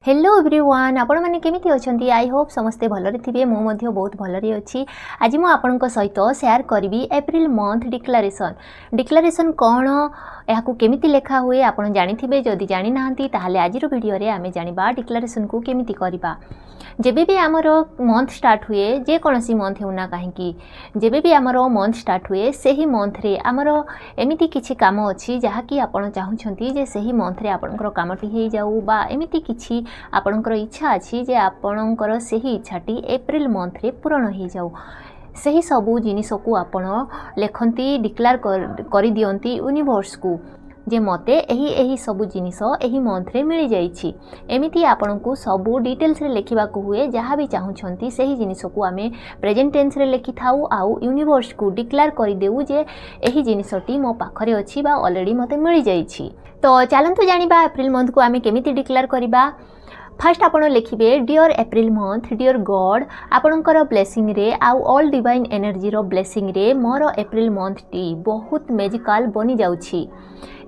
Hello everyone आपण मैंने केमिति अछंती आई होप समस्ते भलरे थिबे मो मध्य बहुत भलरे अछि। आज मु आपनक सहित शेयर करबी एप्रिल मंथ डिक्लेरेशन कौन याकू केमिति लेखा हुए आपण जानिथिबे। जदि जानि नाहंती ताहाले आजिर वीडियो रे आमे जानिबा डिक्लेरेशन को केमिति करिबा। जेबे भी आमर मंथ स्टार्ट हुए जे कोनसी मंथ होना काहेकि जेबे भी आमर मंथ स्टार्ट हुए सेही मंथ रे आमर एमिति किछि काम अछि जहाकी आपण चाहुछंती जे सेही मंथ रे आपनकर कामटी हेइ जाऊ बा एमिति किछि आपणकर इच्छा अच्छी जे आपणकर सही इच्छाटी एप्रिल मंथ रे पूर्ण हो जाऊ। सही सबू जिनिस को आपण लेखंती डिक्लेयर कर दियंती यूनिवर्स को जे मते एही सबू जिनिस एही मंथ रे मिल जाइछि। एमिति आपन को सबू डिटेल्स रे लिखिबा को हुए जहाँ भी चाहुछंती सही जिनिस को आमे प्रेजेंट टेंस रे लिखि थाउ आउ यूनिवर्स को डिक्लेयर कर देउ जे एही जिनिसटी मो पाखरे अछि बा ऑलरेडी मते मिल जाइछि। तो चलंतु जानिबा एप्रिल मंथ को आमे केमिति डिक्लेयर करिबा। फर्स्ट आपण लिखिबे dear April month dear God आपणकर ब्लेसिंग रे आउ ऑल डिवाइन एनर्जी रो ब्लेसिंग रे मोर एप्रिल मंथ टी बहुत मैजिकल बनी जाउछि।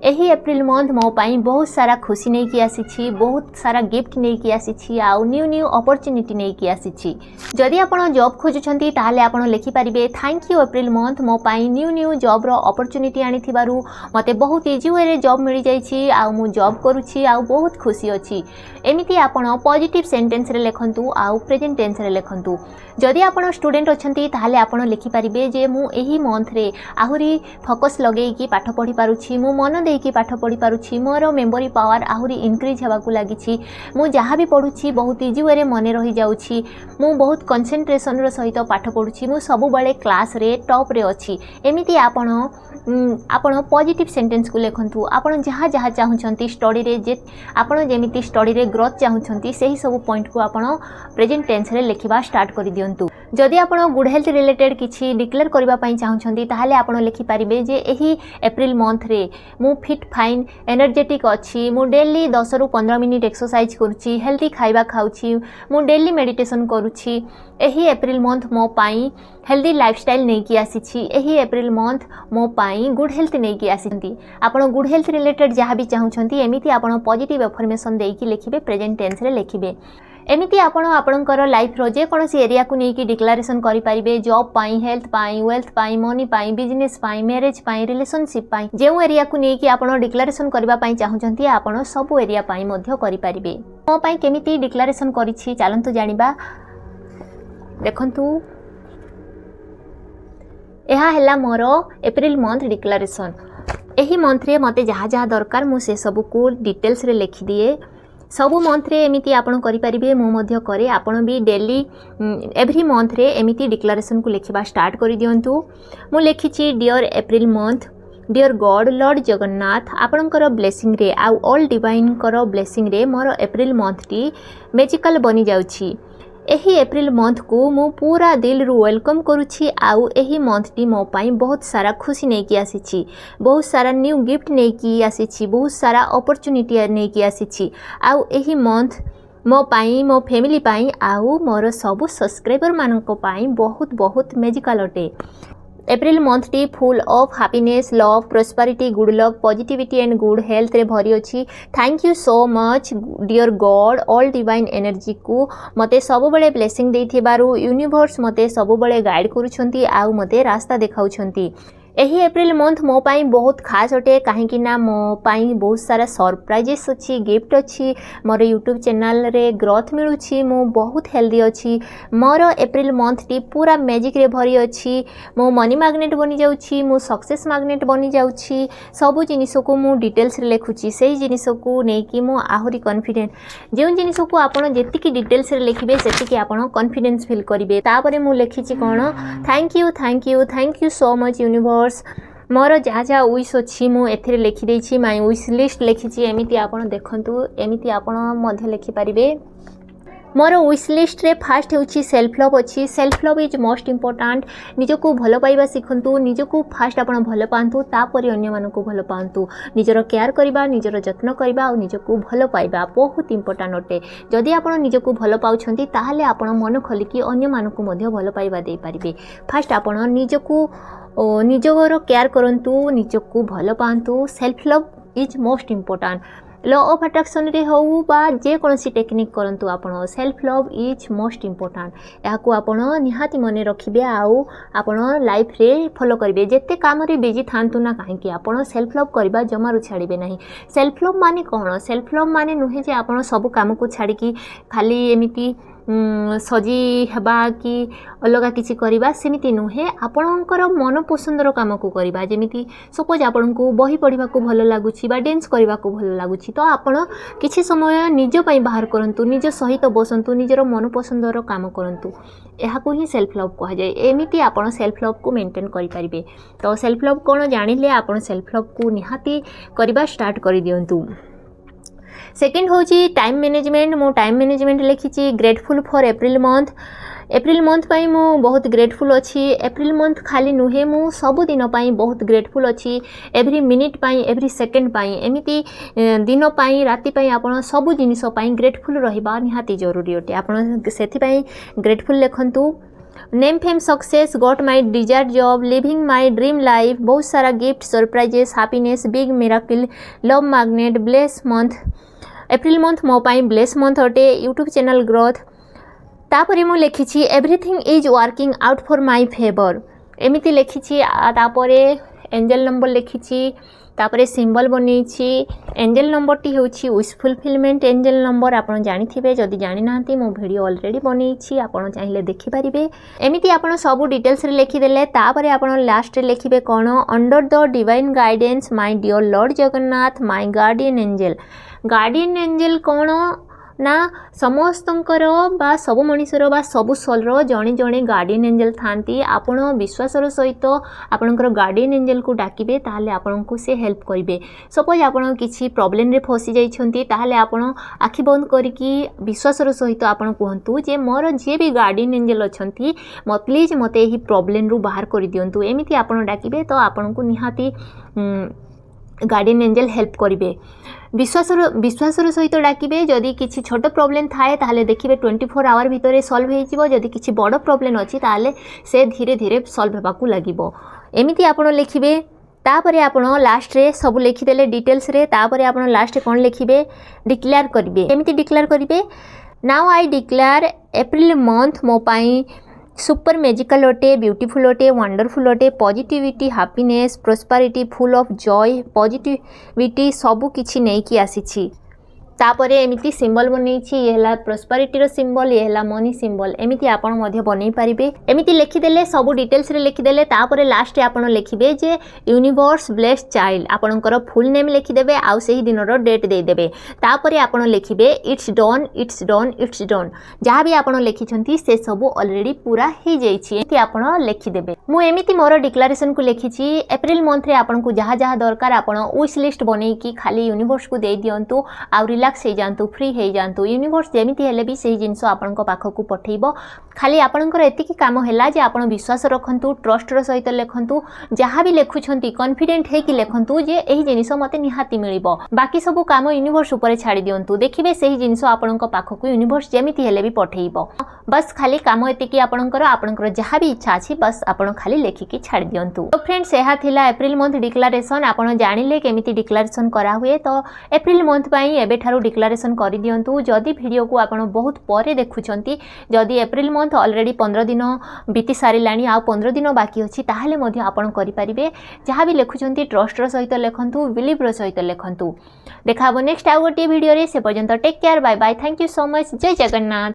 एही एप्रिल मंथ मो पाई बहुत सारा खुशी नहीं कि आसीछि, बहुत सारा गिफ्ट नहीं कि आसीछि आउ न्यू न्यू अपॉर्चुनिटी नहीं कि आसीछि। जदि आपण जॉब खोजुछंती ताहाले आपण लिखि परिबे थैंक यू एप्रिल मंथ मो पाई न्यू न्यू जॉब रो अपॉर्चुनिटी आनी थिबारु मते बहुत इजी वे रे जॉब मिल जाइछि आउ मु जॉब करूछि आउ बहुत खुशी अछि। एमिति आपण पॉजिटिव सेंटेंस रे लेखंतु आउ प्रेजेंट टेंस रे लेखंतु। जदि आपण स्टूडेंट अछंती ताहाले आपण लिखि परिबे जे मु एही मंथ रे आहुरी फोकस लगेई कि पाठ पढी पारुछि, मु मन देकी पाठ पढी पारुछि, मोर मेमोरी पावर आहुरी इंक्रीज हेबाकू लागिछि, मु जहाँ भी पढुछि बहुत इजी वे रे मने रही जाउछि, मु बहुत कंसंट्रेशन रो सहित पाठ पढुछि, मु सब बेले क्लास रे टॉप रे अछि। एमिति आपण पॉजिटिव सेंटेंस को लेखंतु। आपण जहाँ जहाँ चाहुछंती स्टडी रे जे आपण जेमिति स्टडी रे ग्रोथ चाहुछंती सही सब पॉइंट को आपण प्रेजेंट टेंस रे लिखिबा स्टार्ट करि दियंतु। जदि आपण गुड हेल्थ रिलेटेड किछि डिक्लेयर करबा पई चाहुछंती ताहाले आपण लिखि परिबे जे एही एप्रिल मंथ रे मु फिट फाइन एनर्जेटिक अछि, मु डेली 10 रु 15 मिनिट एक्सरसाइज करूछि, हेल्थी खाइबा खाउछि, मु डेली मेडिटेशन करूछि। एही एप्रिल मंथ मो पाई हेल्दी लाइफस्टाइल नहीं कि आसीछि। एही एप्रिल मंथ मो पाई गुड हेल्थ नहीं कि आसीछि। आपण गुड हेल्थ रिलेटेड जहाँ भी चाहुछंती एमिति आपण पॉजिटिव अफर्मेशन देकी लिखिबे प्रेजेंट टेंस रे लिखिबे। एमिति आपण आपणकर लाइफ रो जे कोनसी एरिया को नहीं कि डिक्लेरेशन करि परिबे जॉब पाई, हेल्थ पाई, वेल्थ पाई, मनी पाई, बिजनेस पाई, मैरिज पाई, रिलेशनशिप पाई जेउ एरिया को नहीं कि आपण डिक्लेरेशन करबा पाई चाहुछंती आपण सब एरिया पाई मध्य करि परिबे। मो पाई केमिति डिक्लेरेशन करिछि चलंतु जानिबा। देखंतु यह है मोर एप्रिल मंथ डिक्लेरेशन। एही मंथ रे मते जहाँ जहाँ दरकार मु से सब को डिटेल्स रे लिखि दिए। सबु मंथ रे एमिति आपण करि परिबे, मु मध्य करे। आपण भी डेली एवरी मंथ रे एमिति डिक्लेरेशन को लिखिबा स्टार्ट करि दियंतु। मु लिखिछि dear April month dear God lord Jagannath आपणकर ब्लेसिंग रे आउ ऑल डिवाइन कर ब्लेसिंग रे मोर एप्रिल मंथ टी मैजिकल बनी जाउछि। एही एप्रिल मंथ को मु पूरा दिल रु वेलकम करुछि आउ एही मंथ टी मो पाई बहुत सारा खुशी नहीं कि आसीछि, बहुत सारा न्यू गिफ्ट नहीं कि आसीछि, बहुत सारा अपॉर्चुनिटी नहीं कि आसीछि। आउ एही मंथ मो पाई मो फैमिली पाई आउ मोर सब सब्सक्राइबर मानक पाई बहुत बहुत मैजिकल अटे। एप्रिल मंथ टी full of happiness love prosperity good luck positivity and good health रे भरी अछि। Thank you so much dear God all divine energy को मते सब बळे ब्लेसिंग देथिबारु यूनिवर्स मते सब बळे गाइड करूछंती आउ मते रास्ता देखाउछंती। एही एप्रिल मंथ मो पाई बहुत खास अटे काहेकि ना मो पाई बहुत सारा सरप्राइजेस अच्छी गिफ्ट अच्छी, मोर यूट्यूब चैनल रे ग्रोथ मिलुछि, मो बहुत हेल्दी अच्छी, मोर एप्रिल मंथ टी पूरा मैजिक रे भरी अच्छी, मो मनी मैग्नेट बनी जाउछि, मो सक्सेस मैग्नेट बनी जाउछि। सब जिनिस को मु डिटेल्स रे लिखुछि सेही जिनिस को नै कि मो आहुरी कॉन्फिडेंट जे जिनिस को आपण जेतिकी डिटेल्स रे लिखिबे सेतिकी आपण कॉन्फिडेंस फील करिवे। तापरे मु लिखिछि कोन thank you so much universe मोर जहाँ जहाँ विश अच्छी मु एथिरे लिखि देछि माय विश लिस्ट लिखिछि। एमिति आपण देखंतु एमिति आपण मध्य लिखि परिबे। मोर विश लिस्ट रे फास्ट होछि सेल्फ लव अच्छी। Self love is most important. निजको भल पाइबा सिखंतु, निजको फास्ट आपण भल पांतु तापरे अन्य मानको भल पांतु। निजर केयर करिबा, निजर जत्न करिबा और निजको भल पाइबा बहुत इंपोर्टेंट अटे। जदि आपण निजको भल पाउछंती ताहाले आपण मन खोलिकी अन्य मानको मध्य भल पाइबा दे पारिबे। फास्ट आपण निजको निजर केयर करंतु, निजको भल पांतु। Self love is most important. Law of attraction रे हो बा जे कोनसी टेक्निक करंतु आपण self love is most important याकू आपण निहाती मने रखिबे आउ आपण लाइफ रे फॉलो करिवे जेते काम रे बिजी थांतु ना काहे कि आपण सेल्फ लव करबा जमारु छाड़िबे नहीं सेल्फ लव माने कोन सेल्फ लव माने नुहे जे आपण सब काम को छाड़ी की खाली एमिति सजी हेबा कि अलग किसी करवा सेमिति नुहे आपणकर मन पसंदर काम को करवा जेमिति सपोज आपण को बही पढ़ा को भल लगुच डांस करने को भल लगुच तो आपण किछि समय निज पई बाहर करंतु निज सहित बसंतु निजर मन पसंदर काम करंतु यहाँ ही सेल्फ लव कह जाए एमिति आपण सेल्फ लव को मेंटेन करि परिबे तो सेल्फ लव कोन जानिले आपण सेल्फ लव को निहाती करबा स्टार्ट कर दियंतु सेकेंड हूँ टाइम मैनेजमेंट मो टाइम मैनेजमेंट लिखी ग्रेटफुल फॉर एप्रिल मंथ पाई मु बहुत ग्रेटफुल अच्छी एप्रिल मंथ खाली नुहे मु सब दिन पाई बहुत ग्रेटफुल अच्छी एवरी मिनिट पाई एवरी सेकेंड पाई एमिति दिन पाई राति पाई आपण सब जिनिस पाई ग्रेटफुल रहिबा निहाती जरूरी अटे आपण सेथि पाई ग्रेटफुल लिखंतु name fame success got my desired job living my dream life बहुत सारा gift surprises happiness big miracle love magnet bless month April month मो पाई ब्लेस मंथ अटे यूट्यूब चैनल ग्रोथ तापरे मु लिखी everything is working out for my favour एमिति लिखी तापरे एंजल नंबर लिखी तापरे सिंबल बनई एंजल नंबर टी होची विश फुलफिलमेंट एंजल नंबर आपन जानि थिबे जदि जानि नांती मो वीडियो ऑलरेडी बनई आपन चाहिले देखि परिबे एमिति आपन सब डिटेल्स रे लिखि देले तापरे आपन लास्ट रे लिखिबे कोन under the divine guidance my dear lord Jagannath my guardian angel कोन ना समस्तंकर बा सब मनीषर बा सब सोलर जड़े जड़े गार्डियन एंजल थांती आपण विश्वासर सहित आपणकर गार्डियन एंजल को डाकिबे ताहले आपण को से हेल्प करिवे सपोज आपण किछि प्रॉब्लम रे फसी जाइछंती ताहले आपण आखि बंद करिकि विश्वासर सहित आपण कहंतु जे मोर जे भी गार्डियन एंजल अछंती प्लीज मते एही प्रॉब्लम रु बाहर करि दियंतु एमिति आपण डाकिबे तो आपण को निहाती गार्डियन एंजल हेल्प करिवे विश्वासर सहित डाकिबे जदि किछि छोट प्रॉब्लम थाए ताहले देखिबे 24 आवर भितरे सॉल्व हो जिवो जदि किछि बड़ प्रॉब्लम अछि ताहले से धीरे धीरे सॉल्व हेबाकू लागिबो एमिति आपण लिखिबे तापरे आपण लास्ट रे सब लिखि देले डिटेल्स रे तापरे आपण लास्ट कोन लिखिबे डिक्लेयर करिवे एमिति डिक्लेयर करिवे now I declare April month मो पाई सुपर मैजिकल अटे ब्यूटीफुल अटे वंडरफुल अटे positivity happiness prosperity full of Joy positivity सबु किछि नै कि आसीछि तापरे एमिति सिंबल बनई ये हला प्रोस्पेरिटी सिंबल ये हला मनी सिंबल एमिति आपण मध्य बनै पारिबे एमिति लिखिदेले सब डिटेल्स रे लिखिदेले तापरे लास्ट आपण लिखिबे जे यूनिवर्स ब्लेस्ड चाइल्ड आपणकर फुल नेम लिखिदेबे आउ सेही दिनर डेट दे देबे तापरे आपण लिखिबे it's done it's done it's done जहाँ भी आपण लिखिछंती से सब ऑलरेडी पूरा हो जाइछि एमिति आपण लिखिदेबे मु एमिति मोर डिक्लेरेशन को लिखिछि एप्रिल मंथ रे आपण को जहाँ जहाँ दरकार आपण विश लिस्ट बनै की खाली यूनिवर्स को दे दियंतु आ रिलैक्स हो जातु फ्री हो जातु यूनिवर्स जमीती हेले भी सही जिनस आपण पाखक पठेब खाली आपणकर एतिकी काम है जे आपण विश्वास रखंतु ट्रस्टर सहित लिखंतु जहाँ भी लिखुंट कॉन्फिडेंट है कि लिखंतु जे एही जिनिस मते निहाती मिलिबो बाकी सब काम यूनिवर्स ऊपर छाड़ी दियंतु देखिबे सही जिनिस आपण पाखक यूनिवर्स जमीती हेले भी पठेइबो बस खाली काम एतिकी आपणकर जहाँ भी इच्छा अछि बस आपण खाली लेखिकी छाड़ी दियंतु तो फ्रेंड्स यह थिला एप्रिल मंथ डिक्लेरेशन आपण जानिले केमिति डिक्लेरेशन करा हुए तो एप्रिल मंथ पई एबे ठारू डिक्लेरेशन कर दियंतु जदि वीडियो को आपण बहुत परे देखुचंती जदि एप्रिल मंथ ऑलरेडी 15 दिन बीती सारिलानी आ 15 दिन बाकी अछि ताहले मध्ये आपण करि परिबे जहाँ भी लिखुचंती ट्रस्टर सहित लिखंतु बिलीवर सहित लिखंतु देखाबो नेक्स्ट आउ गोटे वीडियो रे से पर्यंत take care bye bye thank you so much जय जगन्नाथ।